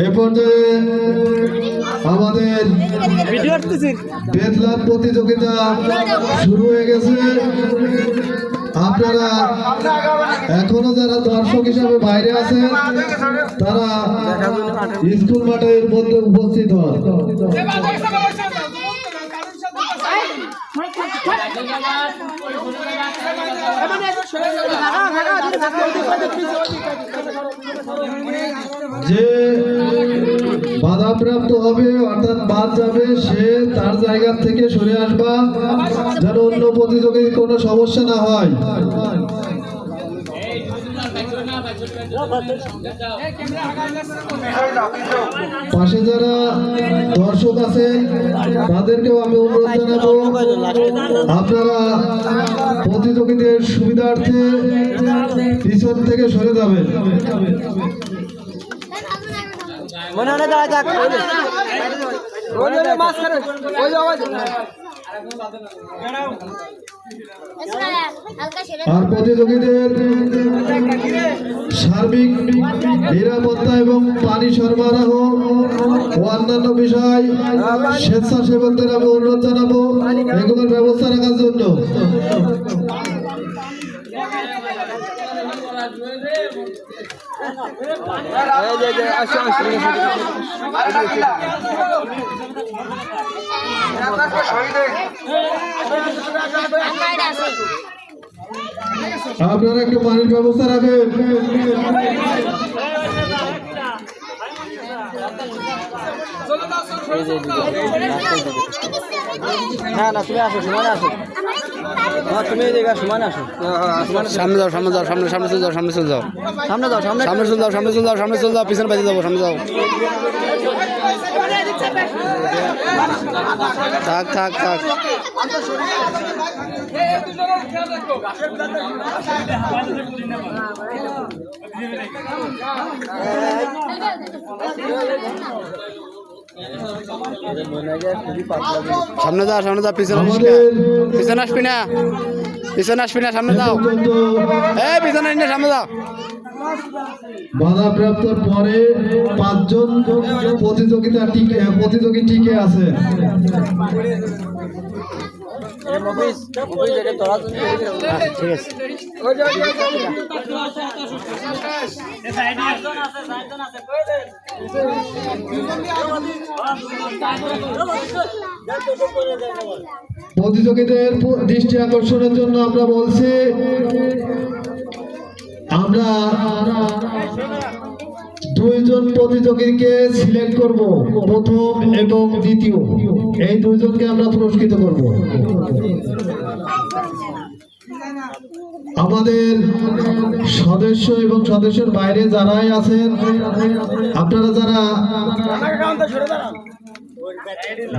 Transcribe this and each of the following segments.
এ পর্যায়ে আমাদের বেতলাভ প্রতিযোগিতা শুরু হয়ে গেছে। আপনারা এখনো যারা দর্শক হিসাবে বাইরে আছেন তারা স্কুল মাঠের মধ্যে উপস্থিত হন। যে বাধাপ্রাপ্ত হবে অর্থাৎ বাদ যাবে সে তার জায়গা থেকে সরে আসবা, যেন অন্য প্রতিযোগীর কোনো সমস্যা না হয়। পাশে যারা দর্শক আছে তাদেরকেও আমি অনুরোধ জানাবো আপনারা প্রতিযোগীদের সুবিধার্থে পিছন থেকে সরে যাবেন। আর প্রতিযোগীদের সার্বিক নিরাপত্তা এবং পানি সরবরাহ ও অন্যান্য বিষয় স্বেচ্ছাসেবকদের আমি অনুরোধ জানাবো এগুলোর ব্যবস্থা রাখার জন্য। আপনারা একটু পানির ব্যবস্থা রাখেন। না তুমি আসো, সমানে আসো। তুমি এদিকে সমানে আসো। সামনে যাও, সামনে যাও, সামনে সামনে চলে যাও, সামনে চলে যাও, সামনে যাও, সামনে সামনে চলে যাও, সামনে চলে যাও, সামনে চলে যাও, পিছনে বাজে যাবো, সামনে যাও। থাক থাক থাক। সামনে যাও, সামনে যাও, পিছনে পিছনে আসবি না, পিছনে আসবি না, সামনে যাও, এই পিছনে না, সামনে যাও। বাধাপ্রাপ্তর পরে 5 জন প্রতিযোগী টিকে আছে। প্রতিযোগীদের দৃষ্টি আকর্ষণের জন্য আমরা বলছি আমরা 2 জন প্রতিযোগীকে সিলেক্ট করব, প্রথম এবং দ্বিতীয়, এই 2 জনকে আমরা পুরস্কৃত করব। আমাদের সদস্য এবং সদস্যের বাইরে যারাই আছেন আপনারা যারা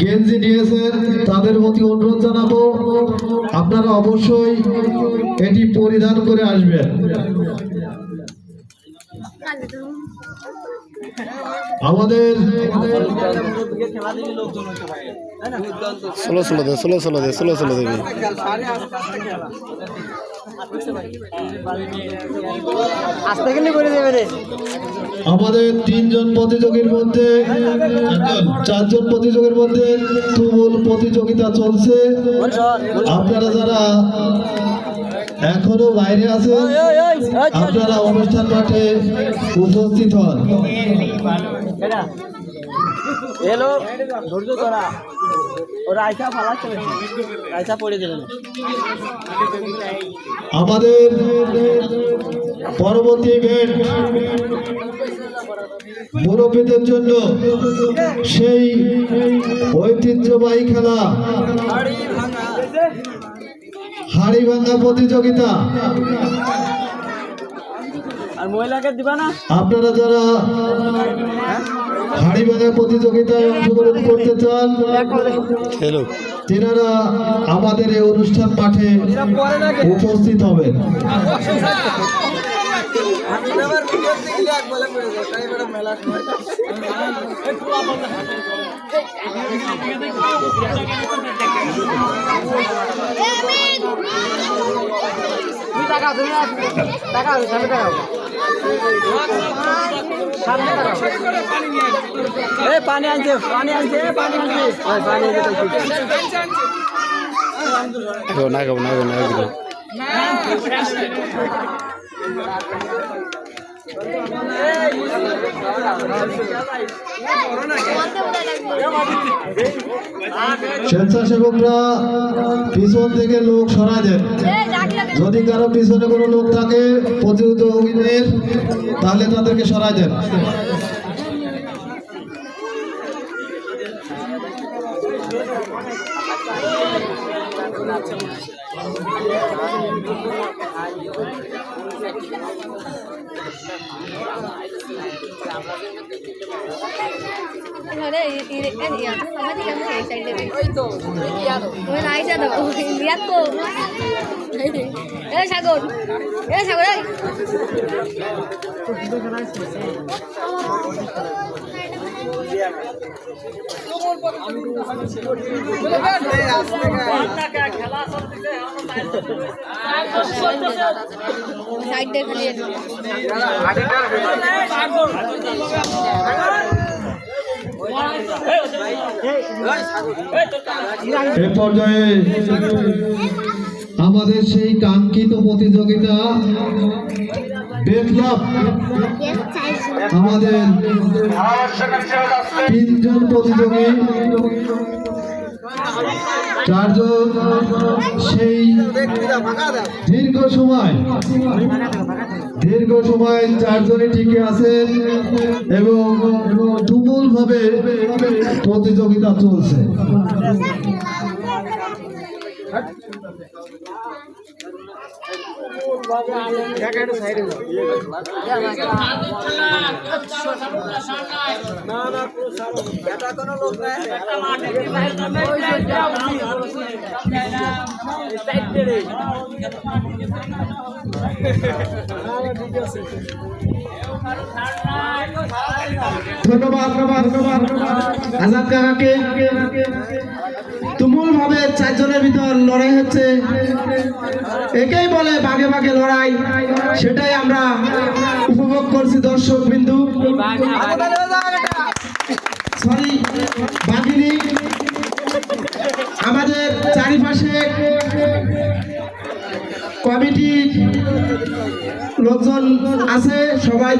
গেঞ্জি নিয়েছেন তাদের প্রতি অনুরোধ জানাবো আপনারা অবশ্যই এটি পরিধান করে আসবেন। আমাদের ষোলো ষোলো দে, ষোলো ষোলো দে, ষোলো ষোলো দেবে। আমাদের 3 জন প্রতিযোগীর মধ্যে 4 জন প্রতিযোগীর মধ্যে তুমুল প্রতিযোগিতা চলছে। আপনারা যারা এখনো বাইরে আছেন আপনারা অনুষ্ঠান মাঠে উপস্থিত হন। আমাদের পরবর্তী ইভেন্ট মুরব্বীদের জন্য সেই ঐতিহ্যবাহী খেলা হাড়ি ভাঙা প্রতিযোগিতা। আপনারা যারা হাড়ি ভাঙা প্রতিযোগিতায় অংশগ্রহণ করতে চান তেনারা আমাদের এই অনুষ্ঠান মাঠে উপস্থিত হবেন। পানি আনছে না খাবো না স্বেচ্ছাসেবকরা পিছন থেকে লোক সরা দেন। যদি কারো পিছনে কোনো লোক থাকে প্রতিযোগীদের, তাহলে তাদেরকে সরাই দেন। এ পর্যায়ে আমাদের সেই কাঙ্ক্ষিত প্রতিযোগিতা বিপ্লব, আমাদের 3 জন প্রতিযোগী, 4 জন সেই দীর্ঘ সময় 4 জনই টিকে আছেন এবং তুমুল ভাবে প্রতিযোগিতা চলছে। ধন্যবাদ আজাদ কাকাকে। তুমুল ভাবে 4 জনের ভিতর লড়াই হচ্ছে, একেই বলে ভাগে ভাগে লড়াই। সেটাই আমরা উপভোগ করছি দর্শক বিন্দু। সরি বাগিনী, আমাদের চারিপাশে কমিটি লোকজন আছে, সবাই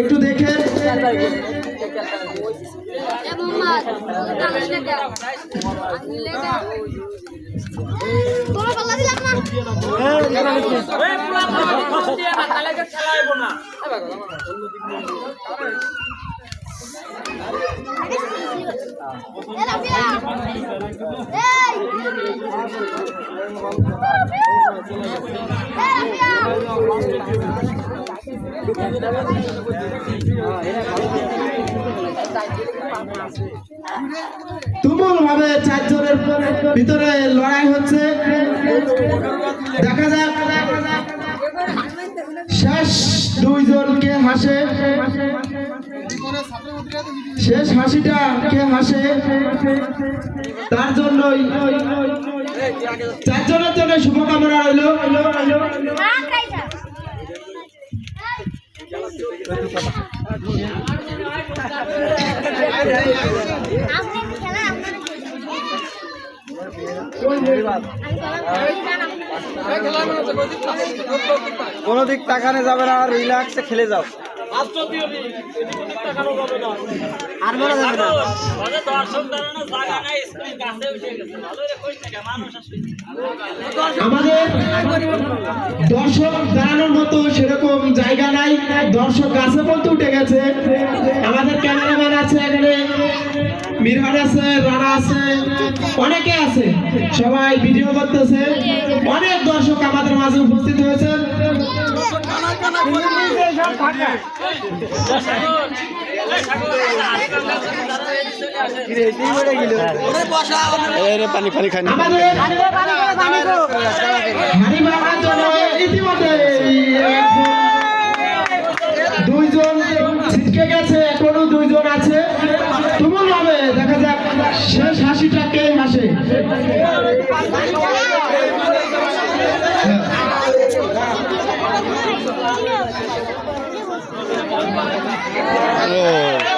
একটু দেখে। তুমুল ভাবে 4 জনের ভিতরে লড়াই হচ্ছে। দেখা যাক শেষ 2 জন কে হাসে, শেষ হাসিটা কে হাসে, তার জন্যই 4 জনের জন্য শুভকামনা রইল। কোনো দিক তাকানো যাবে না, আর রিল্যাক্সে খেলে যাও। আর বলা যাবে না। আমাদের দর্শক দাঁড়ানোর মতো সেরকম জায়গা নাই, দর্শক গাছে বলতে উঠে গেছে। আমাদের ক্যামেরাম্যান আছে, এখানে মিরহান আছে, রানা আছে, অনেকে আছে, সবাই ভিডিও করতেছে। অনেক দর্শক আমাদের মাঝে উপস্থিত হয়েছে। পানি পানি খাই ইতিমধ্যে 2 জন ছিটকে গেছে, এখনো 2 জন আছে। তুমুল ভাবে দেখা যাক শেষ হাসিটা কে হাসে। ও